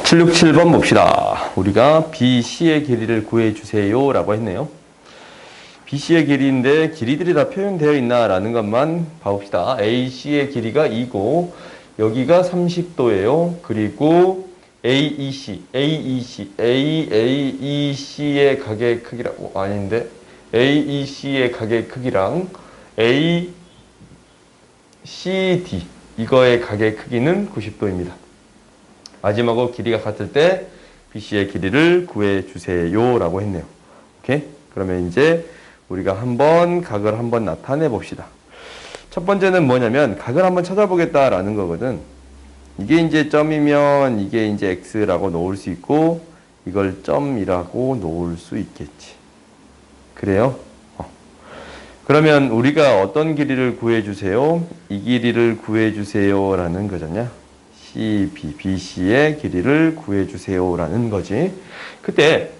767번 봅시다. 우리가 BC의 길이를 구해주세요 라고 했네요. BC의 길이인데 길이들이 다 표현되어 있나 라는 것만 봐봅시다. AC의 길이가 2고 여기가 30도예요. 그리고 AEC의 가게 크기랑 아닌데 AEC의 가게 크기랑 ACD 이거의 가게 크기는 90도입니다. 마지막으로 길이가 같을 때 BC의 길이를 구해주세요 라고 했네요. 오케이? 그러면 이제 우리가 한번 각을 한번 나타내 봅시다. 첫 번째는 뭐냐면 각을 한번 찾아보겠다라는 거거든. 이게 이제 점이면 이게 이제 X라고 놓을 수 있고 이걸 점이라고 놓을 수 있겠지. 그래요? 그러면 우리가 어떤 길이를 구해주세요? 이 길이를 구해주세요 라는 거잖냐? BC의 길이를 구해주세요 라는 거지. 그때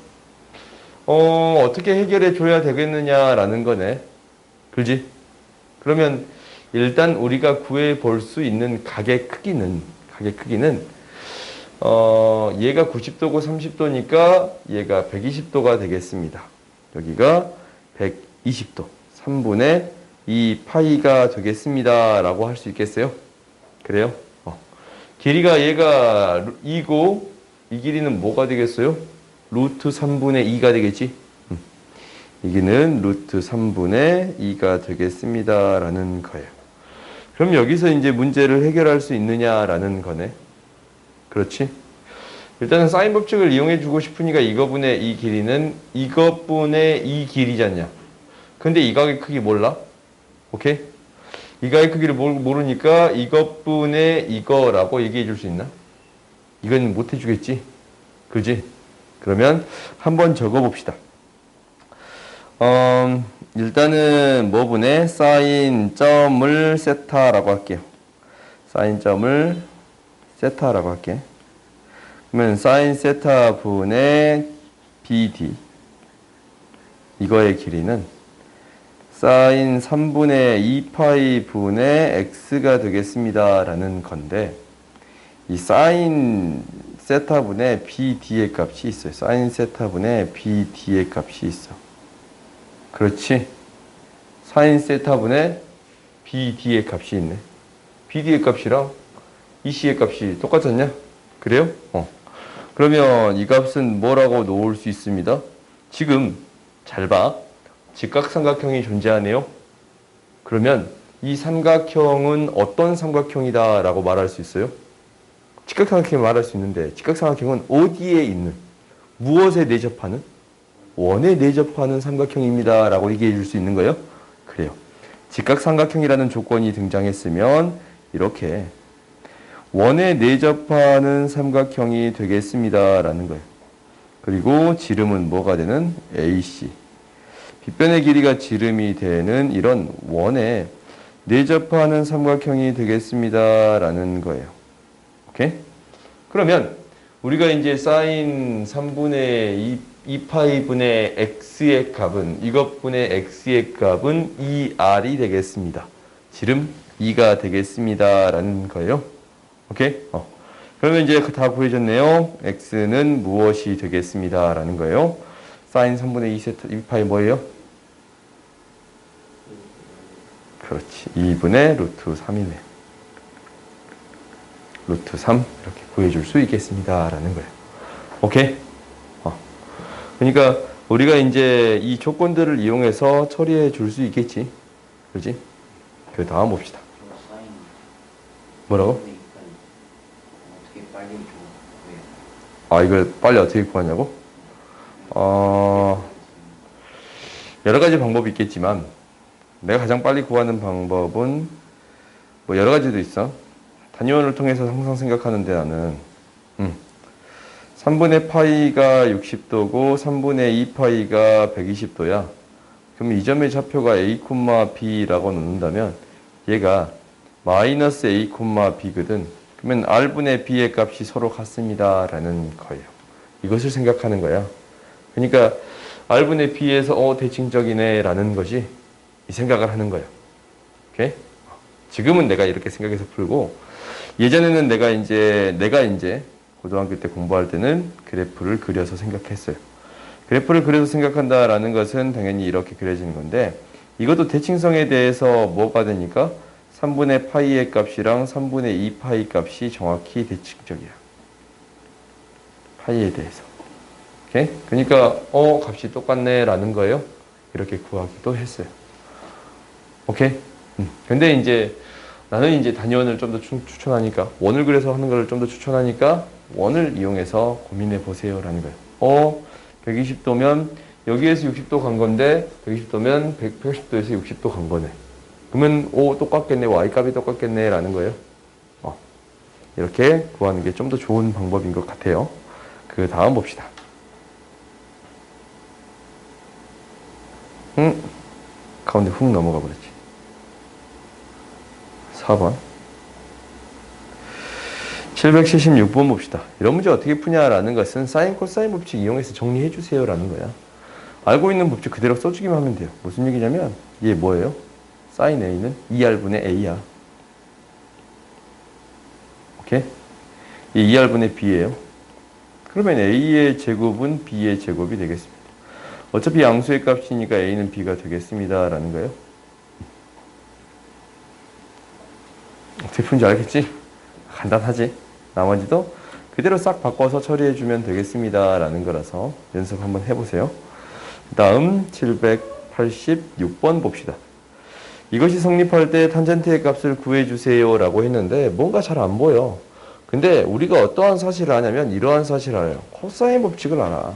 어떻게 해결해 줘야 되겠느냐라는 거네. 그지? 그러면 일단 우리가 구해 볼 수 있는 각의 크기는 얘가 90도고 30도니까 얘가 120도가 되겠습니다. 여기가 120도 3분의 2 파이가 되겠습니다 라고 할 수 있겠어요? 그래요? 길이가 얘가 2고 이 길이는 뭐가 되겠어요? 루트 3분의 2가 되겠지? 여기는 루트 3분의 2가 되겠습니다 라는 거예요. 그럼 여기서 이제 문제를 해결할 수 있느냐라는 거네. 그렇지? 일단은 사인 법칙을 이용해 주고 싶으니까 이거분의 이 길이는 이것분의 이 길이잖냐. 근데 이 각의 크기 몰라? 오케이? 이 각의 크기를 모르니까 이것분의 이거라고 얘기해 줄 수 있나? 이건 못 해주겠지? 그지? 그러면 한번 적어 봅시다. 일단은 뭐분의 사인 점을 세타라고 할게요. 사인 점을 세타라고 할게. 그러면 사인 세타 분의 BD 이거의 길이는 사인 3분의 2파이 분의 x가 되겠습니다 라는 건데 이 사인 세타분의 BD의 값이 있어요. 사인 세타분의 BD의 값이 있어. 그렇지? 사인 세타분의 BD의 값이 있네. BD의 값이랑 EC의 값이 똑같았냐? 그래요? 그러면 이 값은 뭐라고 놓을 수 있습니다. 지금 잘 봐. 직각삼각형이 존재하네요. 그러면 이 삼각형은 어떤 삼각형이다 라고 말할 수 있어요? 직각삼각형을 말할 수 있는데 직각삼각형은 어디에 있는 무엇에 내접하는 원에 내접하는 삼각형입니다 라고 얘기해 줄 수 있는 거예요? 그래요. 직각삼각형이라는 조건이 등장했으면 이렇게 원에 내접하는 삼각형이 되겠습니다 라는 거예요. 그리고 지름은 뭐가 되는? AC. 빗변의 길이가 지름이 되는 이런 원에 내접하는 삼각형이 되겠습니다 라는 거예요. 오케이? 그러면 우리가 이제 사인 3분의 2파이 분의 x의 값은 이것분의 x의 값은 2r이 되겠습니다. 지름 2가 되겠습니다 라는 거예요. 오케이? 그러면 이제 다 구해졌네요. x는 무엇이 되겠습니다 라는 거예요. 사인 3분의 2 세타 2파이 뭐예요? 그렇지. 2분의 루트 3이네. 루트 3 이렇게 구해줄 수 있겠습니다 라는 거예요. 오케이? 그러니까 우리가 이제 이 조건들을 이용해서 처리해 줄 수 있겠지. 그렇지? 그 다음 봅시다. 뭐라고? 이걸 빨리 어떻게 구하냐고? 여러 가지 방법이 있겠지만 내가 가장 빨리 구하는 방법은 뭐 여러 가지도 있어. 단위원을 통해서 항상 생각하는데 나는 3분의 파이가 60도고 3분의 2파이가 120도야. 그럼 이 점의 좌표가 A, B라고 놓는다면 얘가 마이너스 A, B거든. 그러면 R분의 B의 값이 서로 같습니다 라는 거예요. 이것을 생각하는 거야. 그러니까 R분의 B에서 대칭적이네 라는 것이 이 생각을 하는 거예요. 오케이? 지금은 내가 이렇게 생각해서 풀고 예전에는 내가 이제 고등학교 때 공부할 때는 그래프를 그려서 생각했어요. 그래프를 그려서 생각한다라는 것은 당연히 이렇게 그려지는 건데 이것도 대칭성에 대해서 뭐가 되니까 3분의 파이의 값이랑 3분의 2 파이 값이 정확히 대칭적이야. 파이에 대해서. 오케이? 그러니까 값이 똑같네 라는 거예요. 이렇게 구하기도 했어요. 오케이? 근데 이제 나는 이제 단위원을 좀 더 추천하니까 원을 그려서 하는 걸 좀 더 추천하니까 원을 이용해서 고민해 보세요 라는 거예요. 120도면 여기에서 60도 간 건데 120도면 180도에서 60도 간 거네. 그러면 똑같겠네. y값이 똑같겠네 라는 거예요. 이렇게 구하는 게 좀 더 좋은 방법인 것 같아요. 그 다음 봅시다. 가운데 훅 넘어가 버렸지. 4번. 776번 봅시다. 이런 문제 어떻게 푸냐라는 것은 사인 코사인 법칙 이용해서 정리해 주세요 라는 거야. 알고 있는 법칙 그대로 써주기만 하면 돼요. 무슨 얘기냐면 이게 뭐예요? 사인 A는 2R분의 A야. 오케이? 이 2R분의 B예요. 그러면 A의 제곱은 B의 제곱이 되겠습니다. 어차피 양수의 값이니까 A는 B가 되겠습니다 라는 거예요. 어떻게 푸는지 알겠지? 간단하지? 나머지도 그대로 싹 바꿔서 처리해주면 되겠습니다 라는 거라서 연습 한번 해보세요. 다음 786번 봅시다. 이것이 성립할 때 탄젠트의 값을 구해주세요 라고 했는데 뭔가 잘 안 보여. 근데 우리가 어떠한 사실을 아냐면 이러한 사실을 알아요. 코사인 법칙을 알아.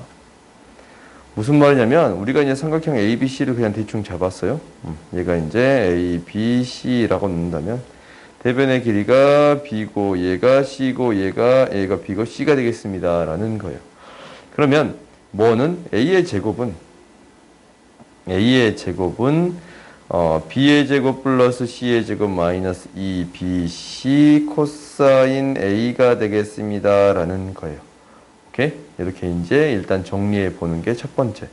무슨 말이냐면 우리가 이제 삼각형 ABC를 그냥 대충 잡았어요. 얘가 이제 ABC라고 넣는다면 대변의 길이가 B고 얘가 C고 얘가 A가 B고 C가 되겠습니다 라는 거예요. 그러면 뭐는 A의 제곱은 B의 제곱 플러스 C의 제곱 마이너스 2BC 코사인 A가 되겠습니다 라는 거예요. 오케이? 이렇게 이제 일단 정리해 보는 게 첫 번째.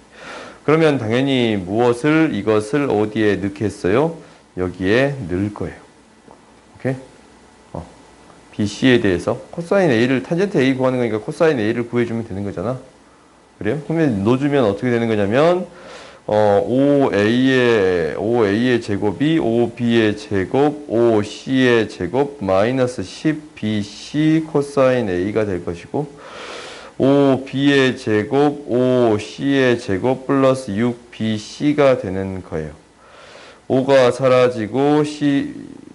그러면 당연히 이것을 어디에 넣겠어요? 여기에 넣을 거예요. 오케이? BC에 대해서 코사인 A를 탄젠트 A 구하는 거니까 코사인 A를 구해주면 되는 거잖아. 그래요? 그러면 넣어주면 어떻게 되는 거냐면 5A의 제곱이 5B의 제곱 5C의 제곱 마이너스 10BC 코사인 A가 될 것이고 5B의 제곱 5C의 제곱 플러스 6BC가 되는 거예요. 5가 사라지고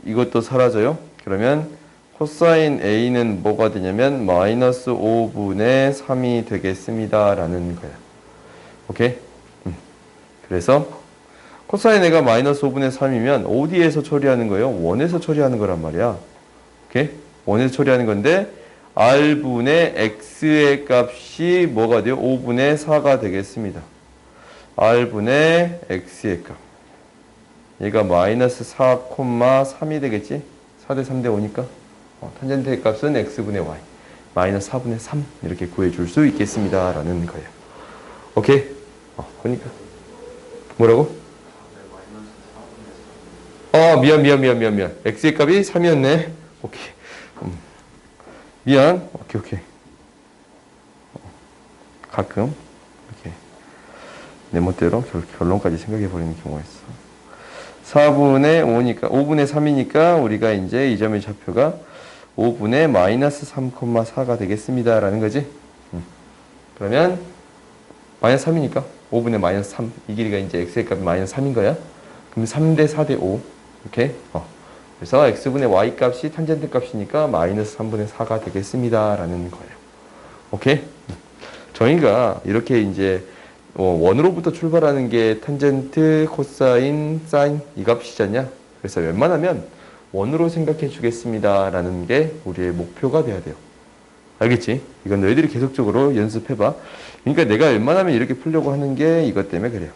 이것도 사라져요. 그러면 코사인 A는 뭐가 되냐면 마이너스 5분의 3이 되겠습니다 라는 거야. 오케이? 그래서 코사인 A가 마이너스 5분의 3이면 어디에서 처리하는 거예요? 원에서 처리하는 거란 말이야. 오케이? 원에서 처리하는 건데 R분의 X의 값이 뭐가 돼요? 5분의 4가 되겠습니다. R분의 X의 값. 얘가 마이너스 4,3이 되겠지? 4대 3대 5니까. 탄젠트의 값은 X분의 Y. 마이너스 4분의 3. 이렇게 구해줄 수 있겠습니다. 라는 거예요. 오케이? 그러니까. 뭐라고? 미안. X의 값이 3이었네. 오케이. 미안. 오케이. 가끔, 이렇게, 내 멋대로 결론까지 생각해버리는 경우가 있어. 4분의 5니까, 5분의 3이니까, 우리가 이제 이 점의 좌표가 5분의 마이너스 3,4가 되겠습니다. 라는 거지. 그러면, 마이너스 3이니까, 5분의 마이너스 3. 이 길이가 이제 x의 값이 마이너스 3인 거야. 그럼 3대 4대 5. 이렇게. 그래서 x분의 y 값이 탄젠트 값이니까 마이너스 3분의 4가 되겠습니다. 라는 거예요. 오케이? 저희가 이렇게 이제 원으로부터 출발하는 게 탄젠트, 코사인, 사인 이 값이잖냐? 그래서 웬만하면 원으로 생각해 주겠습니다. 라는 게 우리의 목표가 돼야 돼요. 알겠지? 이건 너희들이 계속적으로 연습해봐. 그러니까 내가 웬만하면 이렇게 풀려고 하는 게 이것 때문에 그래요.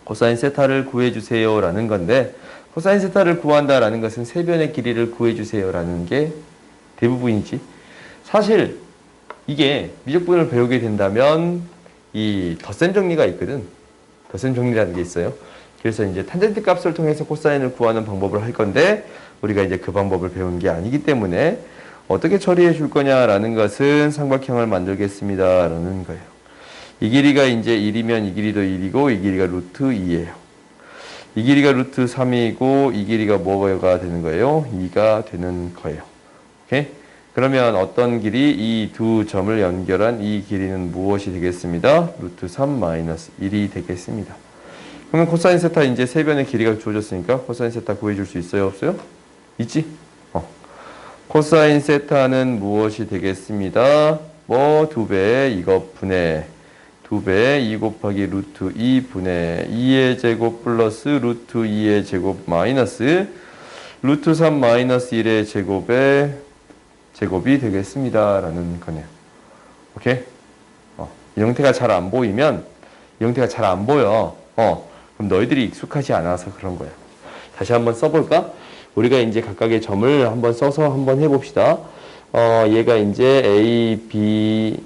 코사인 세타를 구해주세요. 라는 건데 코사인 세타를 구한다라는 것은 세변의 길이를 구해주세요. 라는 게 대부분이지. 사실 이게 미적분을 배우게 된다면 이 덧셈 정리가 있거든. 덧셈 정리라는 게 있어요. 그래서 이제 탄젠트 값을 통해서 코사인을 구하는 방법을 할 건데 우리가 이제 그 방법을 배운 게 아니기 때문에 어떻게 처리해 줄 거냐라는 것은 삼각형을 만들겠습니다. 라는 거예요. 이 길이가 이제 1이면 이 길이도 1이고 이 길이가 루트 2예요. 이 길이가 루트 3이고 이 길이가 뭐가 되는 거예요? 2가 되는 거예요. 오케이? 그러면 어떤 길이 이 두 점을 연결한 이 길이는 무엇이 되겠습니다? 루트 3 마이너스 1이 되겠습니다. 그러면 코사인 세타 이제 세 변의 길이가 주어졌으니까 코사인 세타 구해줄 수 있어요? 없어요? 있지? 코사인 세타는 무엇이 되겠습니다? 뭐 2배 이것 분의 2배 2 곱하기 루트 2 분의 2의 제곱 플러스 루트 2의 제곱 마이너스 루트 3 마이너스 1의 제곱의 제곱이 되겠습니다. 라는 거네요. 오케이? 이 형태가 잘 안 보이면 이 형태가 잘 안 보여. 그럼 너희들이 익숙하지 않아서 그런 거야. 다시 한번 써볼까? 우리가 이제 각각의 점을 한번 써서 한번 해봅시다. 얘가 이제 A, B,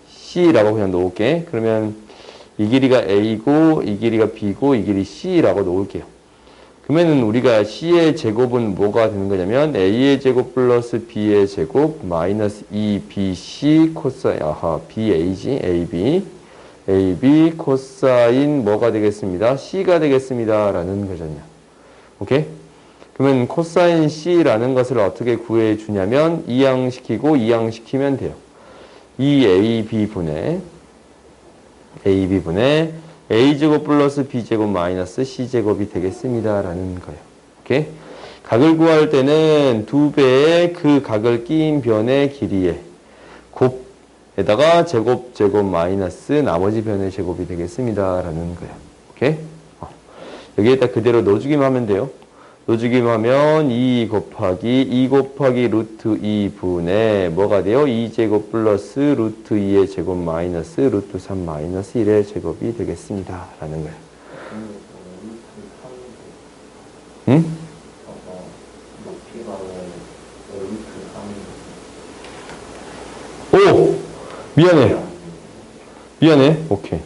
C라고 그냥 놓을게. 그러면 이 길이가 A고, 이 길이가 B고, 이 길이 C라고 놓을게요. 그러면은 우리가 C의 제곱은 뭐가 되는 거냐면 A의 제곱 플러스 B의 제곱 마이너스 2BC 코사인, BA지, AB 코사인 뭐가 되겠습니다? C가 되겠습니다. 라는 거잖아요. 오케이? 그러면 코사인 C라는 것을 어떻게 구해 주냐면 이항시키고 이항시키면 돼요. 이 AB분의 A제곱 플러스 B제곱 마이너스 C제곱이 되겠습니다. 라는 거예요. 오케이? 각을 구할 때는 2배의 그 각을 끼인 변의 길이의 곱에다가 제곱 마이너스 나머지 변의 제곱이 되겠습니다. 라는 거예요. 오케이? 여기에다 그대로 넣어주기만 하면 돼요. 넣어주기만 하면 2 곱하기 루트 2분의 뭐가 돼요? 2제곱 플러스 루트 2의 제곱 마이너스 루트 3 마이너스 1의 제곱이 되겠습니다. 라는 거예요. 응? 오! 미안해. 오케이.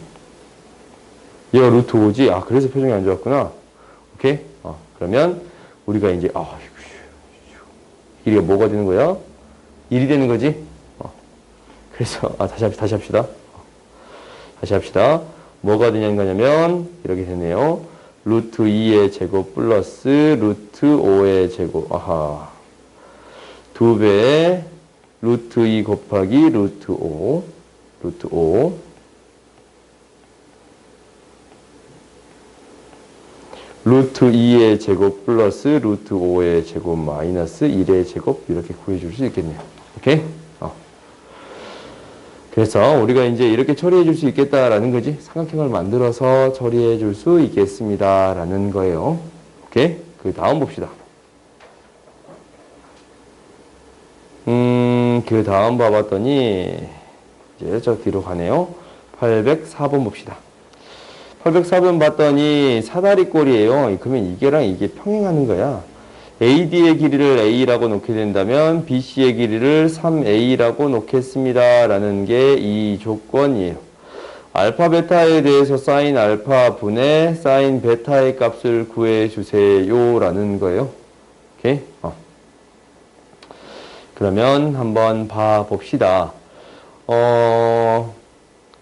얘가 루트 5지? 그래서 표정이 안 좋았구나. 오케이? 그러면 우리가 이제 길이가 뭐가 되는 거야? 1이 되는 거지? 그래서 다시 합시다. 다시 합시다. 뭐가 되냐는 거냐면 이렇게 되네요. 루트 2의 제곱 플러스 루트 5의 제곱 2배의 루트 2 곱하기 루트 5 루트 2의 제곱 플러스 루트 5의 제곱 마이너스 1의 제곱 이렇게 구해줄 수 있겠네요. 오케이? 그래서 우리가 이제 이렇게 처리해 줄 수 있겠다라는 거지. 삼각형을 만들어서 처리해 줄 수 있겠습니다. 라는 거예요. 오케이? 그 다음 봅시다. 그 다음 봐봤더니 이제 저 뒤로 가네요. 804번 봅시다. 804번 봤더니 사다리꼴이에요. 그러면 이게랑 이게 평행하는 거야. AD의 길이를 A라고 놓게 된다면 BC의 길이를 3A라고 놓겠습니다. 라는 게 이 조건이에요. 알파 베타에 대해서 사인 알파 분의 사인 베타의 값을 구해주세요. 라는 거예요. 오케이? 그러면 한번 봐봅시다.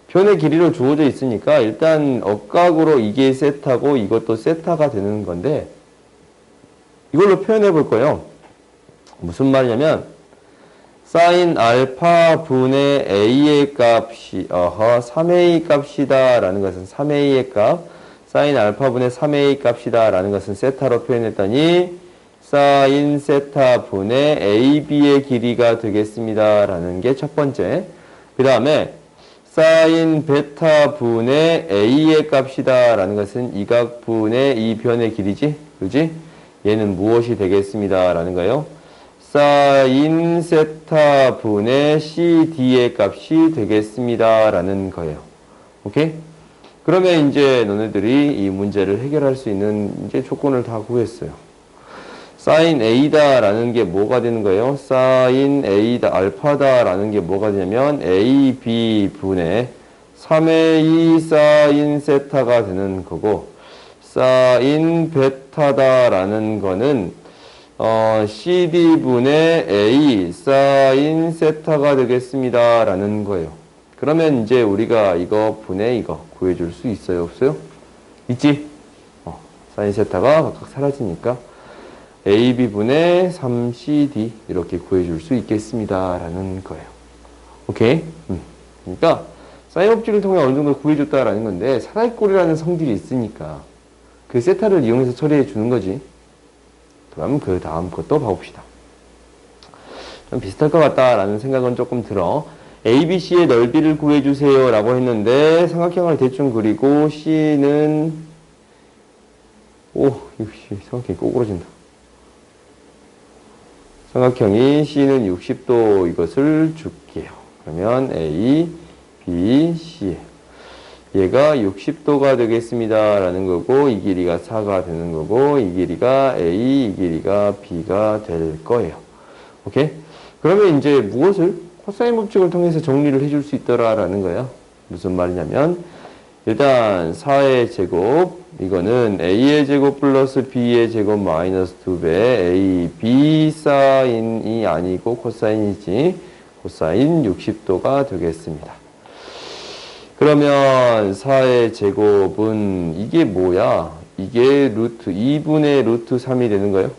변의 길이로 주어져 있으니까 일단 억각으로 이게 세타고 이것도 세타가 되는 건데 이걸로 표현해 볼 거예요. 무슨 말이냐면 사인 알파 분의 A의 값이 3A 값이다 라는 것은 3A의 값 사인 알파 분의 3A 값이다 라는 것은 세타로 표현했더니 사인 세타 분의 AB의 길이가 되겠습니다 라는 게 첫 번째. 그 다음에 사인 베타 분의 A의 값이다 라는 것은 이 각 분의 이 변의 길이지? 그지? 얘는 무엇이 되겠습니다 라는 거예요. 사인 세타 분의 CD의 값이 되겠습니다 라는 거예요. 오케이? 그러면 이제 너네들이 이 문제를 해결할 수 있는 이제 조건을 다 구했어요. 사인 A다 라는 게 뭐가 되는 거예요? 사인 A다, 알파다 라는 게 뭐가 되냐면 AB 분의 3A 사인 세타가 되는 거고 사인 베타다 라는 거는 CD분의 A 사인 세타가 되겠습니다. 라는 거예요. 그러면 이제 우리가 이거 분의 이거 구해줄 수 있어요? 없어요? 있지? 사인 세타가 각각 사라지니까 AB분의 3CD 이렇게 구해줄 수 있겠습니다. 라는 거예요. 오케이? 그러니까 사인 법칙을 통해 어느 정도 구해줬다라는 건데 사다리꼴이라는 성질이 있으니까 그 세타를 이용해서 처리해 주는 거지. 그럼 그 다음 것도 봐봅시다. 좀 비슷할 것 같다라는 생각은 조금 들어. ABC의 넓이를 구해주세요 라고 했는데 삼각형을 대충 그리고 C는 삼각형이 꼬꾸러진다. 삼각형이 C는 60도 이것을 줄게요. 그러면 A, B, C 얘가 60도가 되겠습니다 라는 거고 이 길이가 4가 되는 거고 이 길이가 A, 이 길이가 B가 될 거예요. 오케이? 그러면 이제 무엇을 코사인 법칙을 통해서 정리를 해줄 수 있더라라는 거야. 무슨 말이냐면 일단 4의 제곱 이거는 A의 제곱 플러스 B의 제곱 마이너스 2배 A, B 사인이 아니고 코사인이지 코사인 60도가 되겠습니다. 그러면 4의 제곱은 이게 뭐야? 이게 루트 2분의 루트 3이 되는 거예요.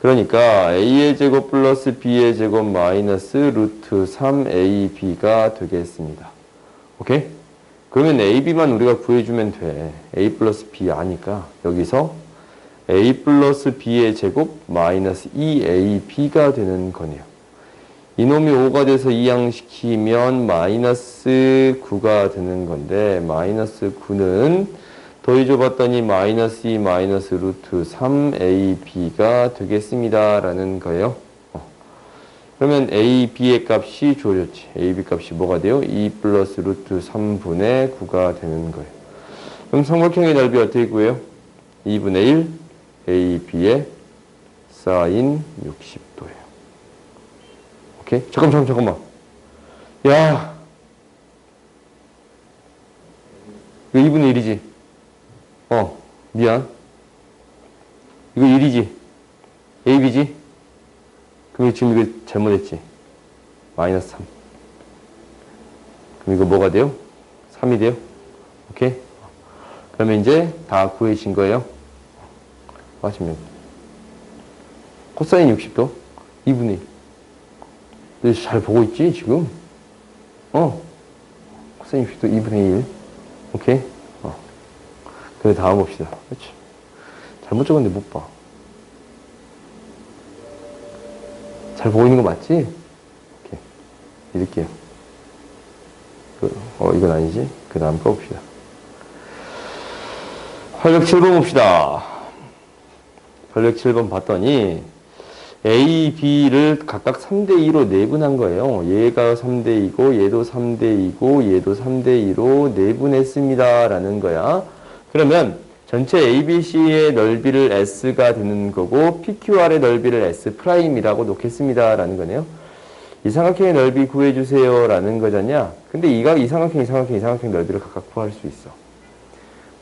그러니까 A의 제곱 플러스 B의 제곱 마이너스 루트 3AB가 되겠습니다. 오케이? 그러면 AB만 우리가 구해주면 돼. A 플러스 B 아니까 여기서 A 플러스 B의 제곱 마이너스 2AB가 되는 거네요. 이놈이 5가 돼서 이항시키면 마이너스 9가 되는 건데 마이너스 9는 더해줘봤더니 마이너스 2 마이너스 루트 3AB가 되겠습니다 라는 거예요. 그러면 AB의 값이 주어졌지. AB 값이 뭐가 돼요? 2 플러스 루트 3분의 9가 되는 거예요. 그럼 삼각형의 넓이 어떻게 구해요? 2분의 1 AB의 사인 60도예요. 오케이? 잠깐만. 야, 이거 2분의 1이지? 미안. 이거 1이지? AB지? 그럼 지금 이거 잘못했지? 마이너스 3. 그럼 이거 뭐가 돼요? 3이 돼요? 오케이? 그러면 이제 다 구해진 거예요. 하시면 코사인 60도 2분의 1. 너 잘 보고 있지 지금? 코사인 60도 2분의 1. 오케이? 그 다음 봅시다. 그렇지? 잘못 적었는데 못 봐. 잘 보고 있는 거 맞지? 오케이. 읽을게요. 이건 아니지? 그 다음 거 봅시다. 활력 7번 봅시다. 활력 7번 봤더니 A, B를 각각 3대2로 내분한 거예요. 얘가 3대2고 얘도 3대2고 얘도 3대2로 내분했습니다. 라는 거야. 그러면 전체 ABC의 넓이를 S가 되는 거고 PQR의 넓이를 S'이라고 놓겠습니다. 라는 거네요. 이 삼각형의 넓이 구해주세요. 라는 거잖냐. 근데 이 삼각형 넓이를 각각 구할 수 있어.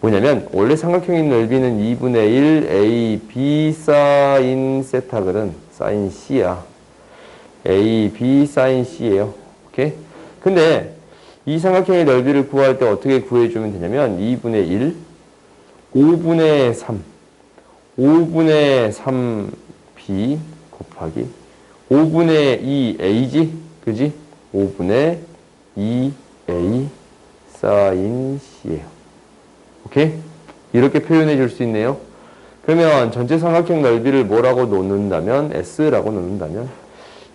뭐냐면 원래 삼각형의 넓이는 2분의 1 A, B 사인 세타거든. 사인 C야. A, B 사인 C예요. 오케이? 근데 이 삼각형의 넓이를 구할 때 어떻게 구해주면 되냐면 2분의 1 5분의 3 5분의 3b 곱하기 5분의 2a지? 그지? 5분의 2a 사인 c예요. 오케이? 이렇게 표현해 줄 수 있네요. 그러면 전체 삼각형 넓이를 뭐라고 놓는다면 s라고 놓는다면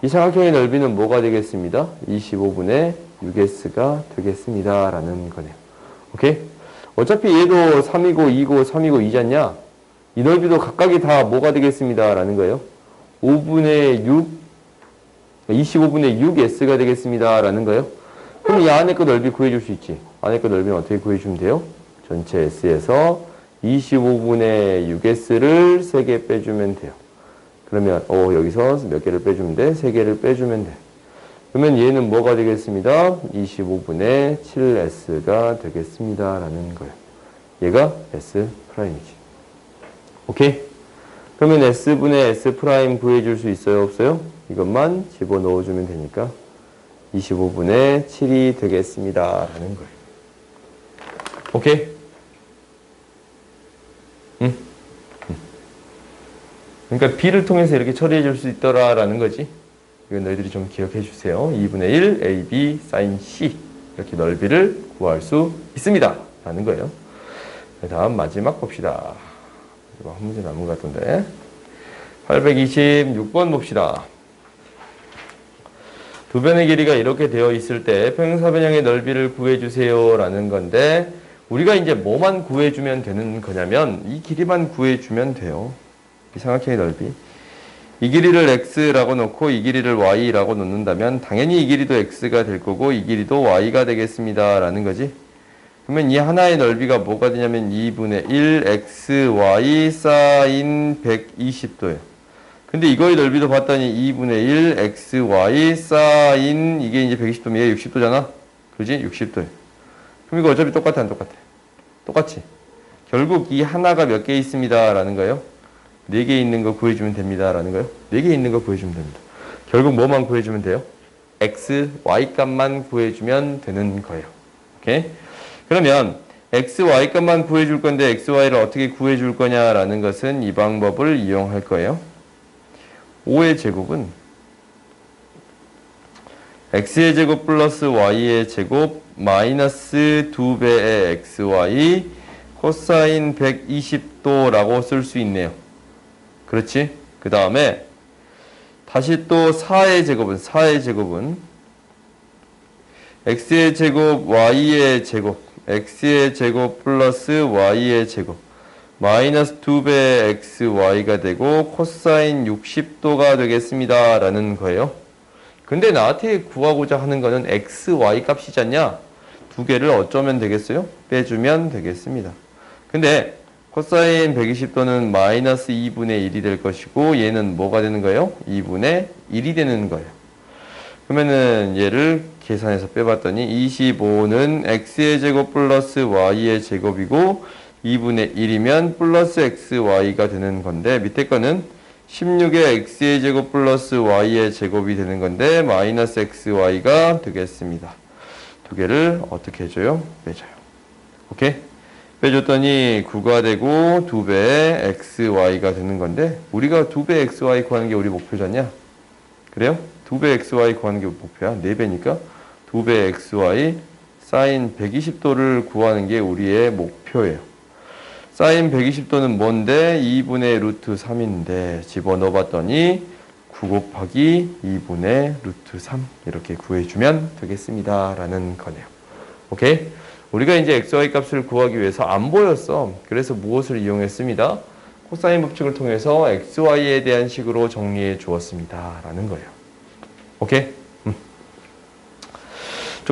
이 삼각형의 넓이는 뭐가 되겠습니다? 25분의 6s가 되겠습니다. 라는 거네요. 오케이? 어차피 얘도 3이고 2고 3이고 2잖냐? 이 넓이도 각각이 다 뭐가 되겠습니다. 라는 거예요. 5분의 6, 25분의 6s가 되겠습니다. 라는 거예요. 그럼 이 안에 거 넓이 구해줄 수 있지. 안에 거 넓이는 어떻게 구해주면 돼요? 전체 s에서 25분의 6s를 3개 빼주면 돼요. 그러면 여기서 몇 개를 빼주면 돼? 3개를 빼주면 돼. 그러면 얘는 뭐가 되겠습니다? 25분의 7s가 되겠습니다. 라는 거예요. 얘가 S'. 오케이? 그러면 S분의 S 프라임 구해줄 수 있어요? 없어요? 이것만 집어넣어주면 되니까 25분의 7이 되겠습니다. 라는 거예요. 오케이? 응? 그러니까 B를 통해서 이렇게 처리해 줄 수 있더라라는 거지. 이건 너희들이 좀 기억해 주세요. 2분의 1 AB sin C 이렇게 넓이를 구할 수 있습니다. 라는 거예요. 다음 마지막 봅시다. 한 문제 남은 것 같은데 826번 봅시다. 두 변의 길이가 이렇게 되어 있을 때 평행사변형의 넓이를 구해주세요 라는 건데 우리가 이제 뭐만 구해주면 되는 거냐면 이 길이만 구해주면 돼요. 이 삼각형의 넓이. 이 길이를 x라고 놓고 이 길이를 y라고 놓는다면 당연히 이 길이도 x가 될 거고 이 길이도 y가 되겠습니다 라는 거지. 그러면 이 하나의 넓이가 뭐가 되냐면 2분의 1 xy sin 120도예요. 근데 이거의 넓이도 봤더니 2분의 1 xy sin 이게 이제 120도면 얘 60도잖아. 그지? 60도예요. 그럼 이거 어차피 똑같아 안 똑같아? 똑같지? 결국 이 하나가 몇 개 있습니다 라는 거예요. 4개 있는 거 구해주면 됩니다 라는 거예요. 4개 있는 거 구해주면 됩니다. 결국 뭐만 구해주면 돼요? x, y 값만 구해주면 되는 거예요. 오케이? 그러면 x, y 값만 구해줄 건데 x, y를 어떻게 구해줄 거냐라는 것은 이 방법을 이용할 거예요. 5의 제곱은 x의 제곱 플러스 y의 제곱 마이너스 2배의 xy 코사인 120도라고 쓸 수 있네요. 그렇지? 그 다음에 다시 또 4의 제곱은 x의 제곱 y의 제곱 x의 제곱 플러스 y의 제곱 마이너스 2배 xy가 되고 코사인 60도가 되겠습니다 라는 거예요. 근데 나한테 구하고자 하는 거는 xy 값이지 않냐? 두 개를 어쩌면 되겠어요? 빼주면 되겠습니다. 근데 코사인 120도는 마이너스 2분의 1이 될 것이고 얘는 뭐가 되는 거예요? 2분의 1이 되는 거예요. 그러면은 얘를 계산해서 빼봤더니 25는 x의 제곱 플러스 y의 제곱이고 2분의 1이면 플러스 xy가 되는 건데 밑에 거는 16의 x의 제곱 플러스 y의 제곱이 되는 건데 마이너스 xy가 되겠습니다. 두 개를 어떻게 해줘요? 빼줘요. 오케이? 빼줬더니 9가 되고 2배의 xy가 되는 건데 우리가 2배 xy 구하는 게 우리 목표잖냐? 그래요? 2배 xy 구하는 게 목표야. 4배니까 2배 xy 사인 120도를 구하는 게 우리의 목표예요. 사인 120도는 뭔데? 2분의 루트 3인데 집어넣어 봤더니 9 곱하기 2분의 루트 3 이렇게 구해주면 되겠습니다 라는 거네요. 오케이? 우리가 이제 xy 값을 구하기 위해서 안 보였어. 그래서 무엇을 이용했습니다? 코사인 법칙을 통해서 xy에 대한 식으로 정리해 주었습니다 라는 거예요. 오케이?